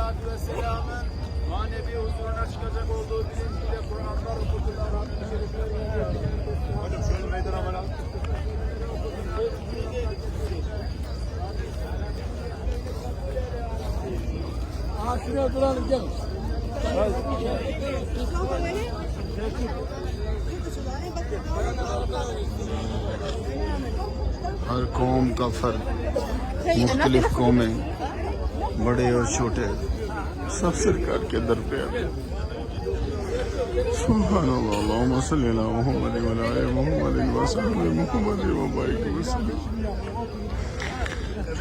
Aleyhisselatü Vesselam'ın manevi huzuruna çıkacak olduğu bilinciyle Kur'anlar okudular. Hocam şöyle meydana var abi. Şuraya duralım gel. हर कौम का फर्क, मुख्तलिफ कौमें, बड़े और छोटे, सब सरकार के दर पे आते हैं। सुब्हानअल्लाह, अल्लाहुम्मा सल्ली अला मुहम्मद व अला आलि मुहम्मद व सल्लल्लाहु मुहम्मद व बारिक वसल्लम।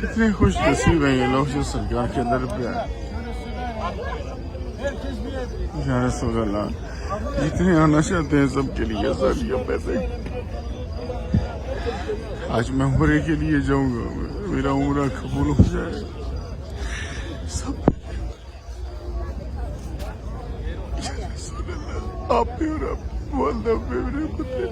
कितने खुश नसीब हैं ये लोग जो सरकार के दर पे आए। या रसूल अल्लाह, जितने आना चाहते हैं सबके लिए सालिया पैसे। आज मैं उम्रे के लिए जाऊंगा, मेरा उम्रा कबूल हो जाए। सब आप पे और आप वालदा पे मेरे पुत्र,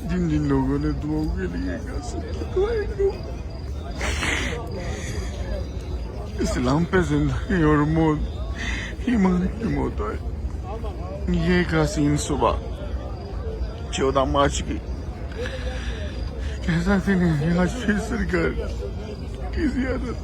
जिन जिन लोगों ने दुआओं के लिए इस्लाम पे जिंदगी और मौत, ईमान की मौत आए। ये कासीन सुबह 14 मार्च की कैसा दिन है। आज फिर सरकार की ज़ियारत।